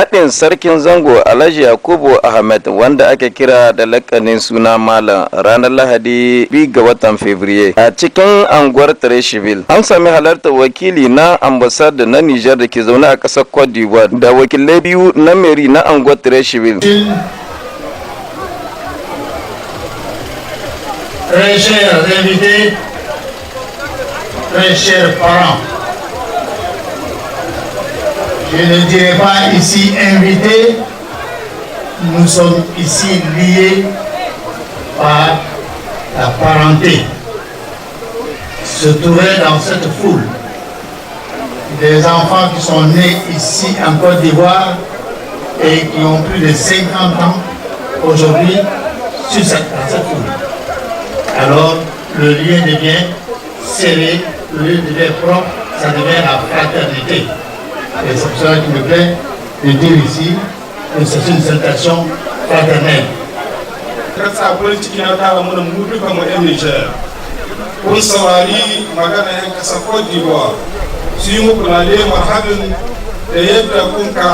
naɗin sarkin zango Alhaji Yakubu Ahmed wanda ake kira da lakanin suna Malam ranar Lahadi 2 ga watan Fabrairu a cikin anguwar Treshville. An sami halartar wakili na ambasada na Nijar da ke zaune a ƙasar Cote d'Ivoire da wakilai biyu na meri na anguwar Treshville. Très chers invités, très chers parents, je ne dirais pas ici invités, nous sommes ici liés par la parenté. Se trouver dans cette foule des enfants qui sont nés ici en Côte d'Ivoire et qui ont plus de 50 ans aujourd'hui dans cette foule. Alors le lien devient serré, le lien devient propre, ça devient la fraternité. Et c'est pour cela qu'il me plaît de dire ici que c'est une salutation fraternelle. Kasa farin ciki na tara mu da mu duka mu ɗan Nijar. Kun saurari magana 'yan ƙasar Cote d'Ivoire su yi muku lale marhabin da yadda kuka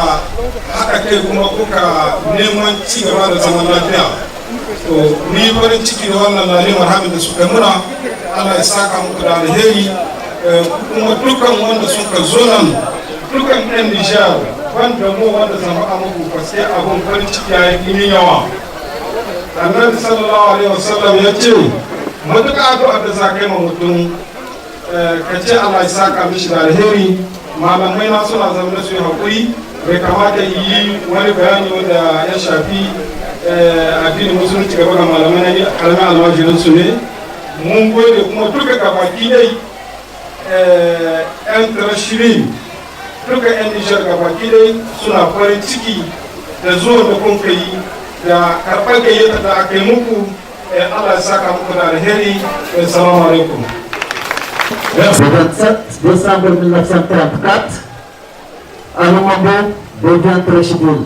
haɗa kai kuma kuka neman ci gaba da zaman lafiya. To ni farin ciki da wannan lale marhabin da suka muna, Allah ya saka muku da alheri kuma dukkan wanda suka zo nan dukkan 'yan Nijar wanda mu wanda zama a muku sai abun farin ciki ya yi yawa. Annabi sallallahu alaihi wasallam ya ce matuƙa addu'a da za ka yi ma mutum ka ce Allah ya saka mishi da alheri. Malamai na suna zama su yi haƙuri, bai kamata yi wani bayani wanda ya shafi addinin musulunci gaba ga malamai na karamin almajirin su ne. Mun gode kuma duka gabaki dai 'yan Treshville, duka 'yan Nijar gabaki dai suna farin ciki da zuwan da kun kai da karɓar gayyata da aka yi muku. Allah ya saka muku da alheri. Assalamu alaikum. Le 27 décembre 1934, Anoumabo devient Treshville,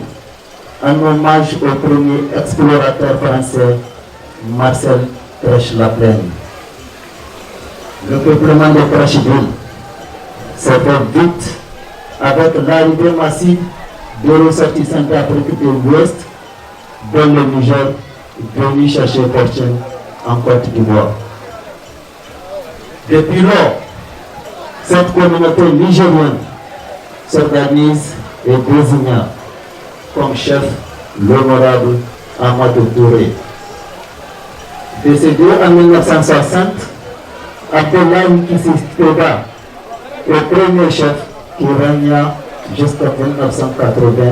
un hommage au premier explorateur français Marcel Trèche-Laplaine. Le peuplement de Treshville s'est fait vite avec l'arrivée massive de ressortissants d'Afrique de l'Ouest, dont le Niger venu chercher fortune en Côte d'Ivoire. Depuis lors, cette communauté nigérienne s'organise et désigna comme chef l'honorable Amadou Touré. Décédé en 1960, Abdoulaye Kissi Toba est premier chef qui régna jusqu'en 1999.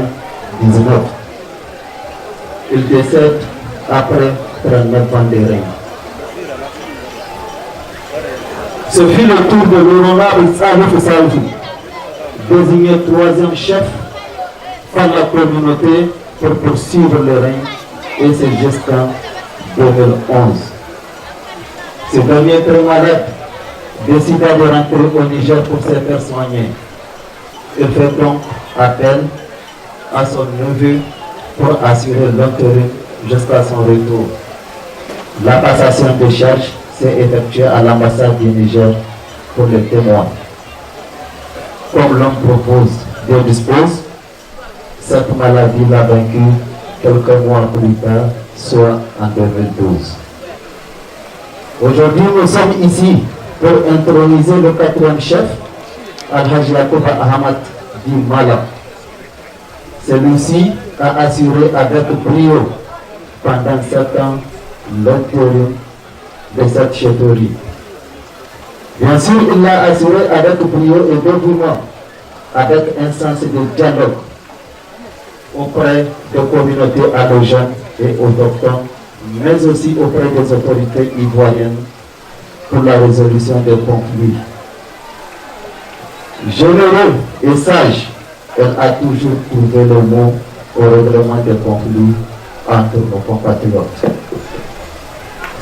Il décède après 39 ans de règne. Ce fut le tour de l'honorable Salif Salfi, désigné troisième chef par la communauté pour poursuivre le règne, et c'est jusqu'en 2011. Ce dernier très malade décida de rentrer au Niger pour se faire soigner. Il fait donc appel à son neveu pour assurer l'intérim jusqu'à son retour. La passation de charges s'est effectuée à l'ambassade du Niger pour les témoins. Comme l'homme propose et dispose, cette maladie l'a vaincu quelques mois plus tard, soit en 2012. Aujourd'hui, nous sommes ici pour introniser le quatrième chef, Alhaji Yakuba Ahmed Di Mala. Celui-ci a assuré avec brio pendant 7 ans l'intérim de cette chefferie. Bien sûr, il l'a assuré avec brio et dévouement, avec un sens de dialogue auprès des communautés allogènes et autochtones, mais aussi auprès des autorités ivoiriennes pour la résolution des conflits. Généreux et sage, elle a toujours trouvé le mot au règlement des conflits entre nos compatriotes.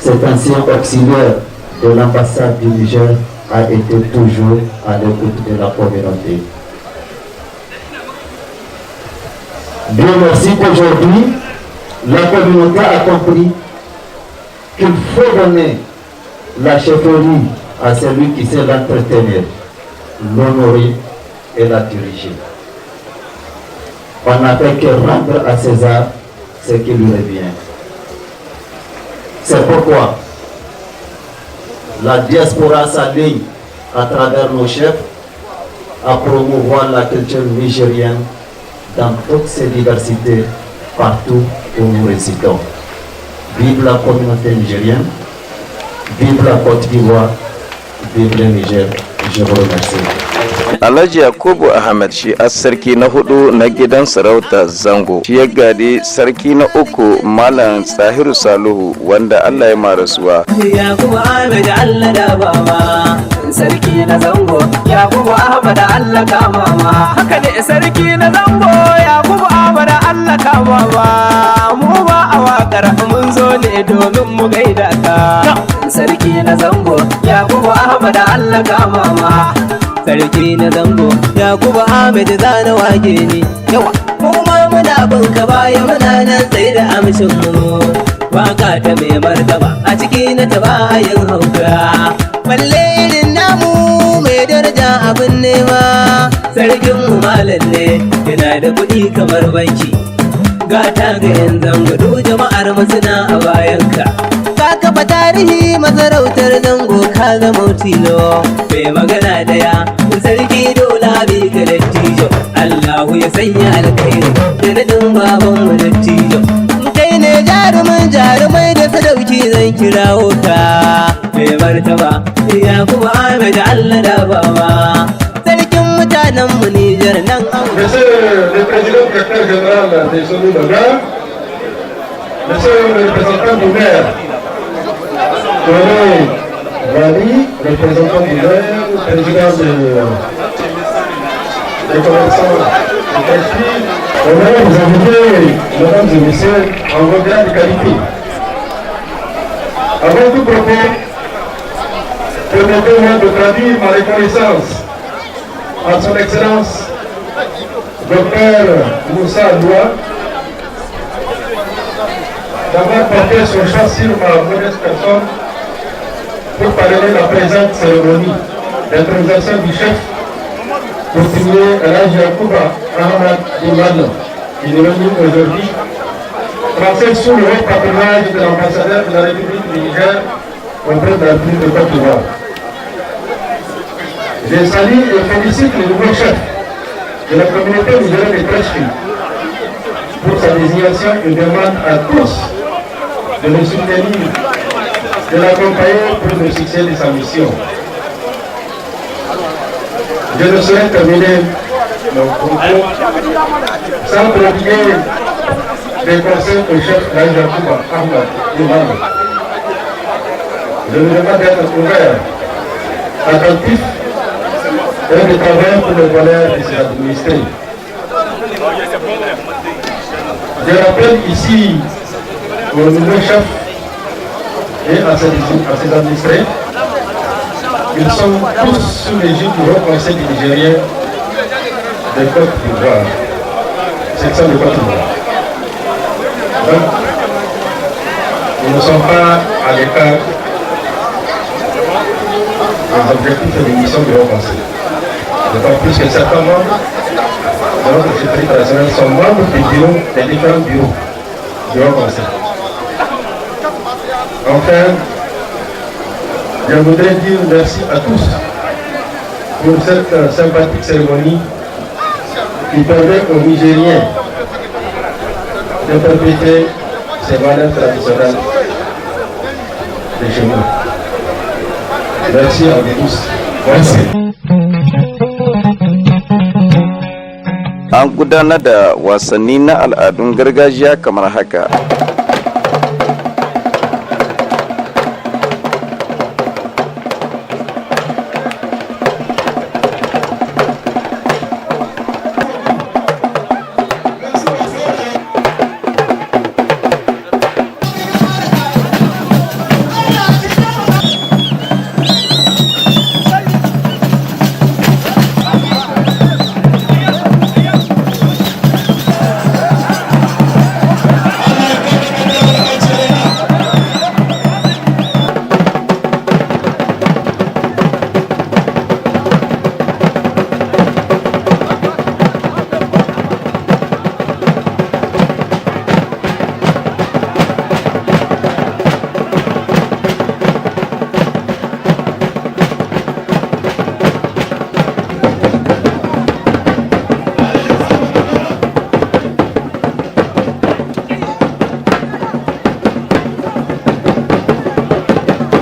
Cet ancien auxiliaire de l'ambassade du Niger a été toujours à l'écoute de la communauté. Dieu merci qu'aujourd'hui, la communauté a compris qu'il faut donner la chefferie à celui qui sait l'entretenir, l'honorer et la diriger. On n'a fait que rendre à César ce qui lui revient. C'est pourquoi la diaspora s'aligne à travers nos chefs à promouvoir la culture nigérienne dans toutes ses diversités, partout où nous résidons. Vive la communauté nigérienne, vive la Côte d'Ivoire, vive le Niger. Je vous remercie. Alhaji Yakubu Ahmed shi a sarki na hudu na gidan sarauta Zango, shi ya gadi sarki na uku Malam Tsahiru Salihu wanda Allah ya marasuwa. Yakubu Ahmed Allah da baba, sarki na Zango, Yakubu Ahmed Allah ka mama. Haka ne sarki na Zango, Yakubu Ahmed Allah ka mama. Mu ba a wakar mun zo ne domin mu gaida ka. Sarki na Zango, Yakubu Ahmed Allah ka mama. Sarki na Zango, Yakubu Ahmed zana wage ni yawa. Kuma muna bunka baya muna nan sai da amshin mu. Waka ta mai martaba a ciki na taba yin hauka. Balle irin namu mai daraja abin nema. Sarkin mu malam ne yana da kuɗi kamar banki. Gata ga yan Zango duk jama'ar mu suna a bayanka. Ka kafa tarihi masarautar Zango ka zama tilo. Mai magana daya sarki dole bi ka dattijo. Allahu ya sanya alkhairi da nadin baban mu dattijo. Kai ne jarumin jarumai da sadauki zan kirawo ka. Mai martaba Yakubu Ahmed Allah da baba. Sarkin mutanen mu Nijar nan an. Monsieur le président directeur général des Sonu Baga, monsieur le représentant du maire, René Wali, représentant du maire, président des commerçants du Cachemire, on vous inviter, mesdames et messieurs, en vos grandes qualités. Avant tout propos, permettez-moi de traduire ma reconnaissance à son excellence Dr Moussa Loua d'avoir porté son choix sur ma modeste personne pour parler de la présente cérémonie d'intronisation du chef pour signer Alhaji Yakuba Ahmed Imad qui nous réunit aujourd'hui, placé sous le haut patronage de l'ambassadeur de la République du Niger auprès de la République de Côte d'Ivoire. Je salue et félicite le nouveau chef de la communauté nigérienne des Prêches-Filles pour sa désignation et demande à tous de le soutenir, de l'accompagner pour le succès de sa mission. Je ne saurais terminer mon propos sans prodiguer des conseils au chef Alhaji Yakuba Ahmed Imad. Je lui demande d'être ouvert, attentif et de travailler pour le bonheur de ses administrés. Je rappelle ici au nouveau chef et à ses administrés qu'ils sont tous sous l'égide du Haut Conseil du Nigérien de Côte d'Ivoire, section de Côte d'Ivoire. Donc, nous ne sommes pas à l'écart des objectifs et des missions du Haut Conseil. D'autant plus que certains membres de notre chefferie traditionnelle sont membres des différents bureaux du Haut Conseil. Enfin, je voudrais dire merci à tous pour cette sympathique cérémonie qui permet aux Nigériens de perpétrer ces valeurs traditionnelles de chez nous. Merci à vous tous. Merci. An gudanar da wasanni na al'adun gargajiya kamar haka.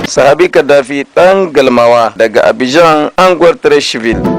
Sahabi Kaddafi ɗan Galmawa daga Abidjan, anguwar Treichville.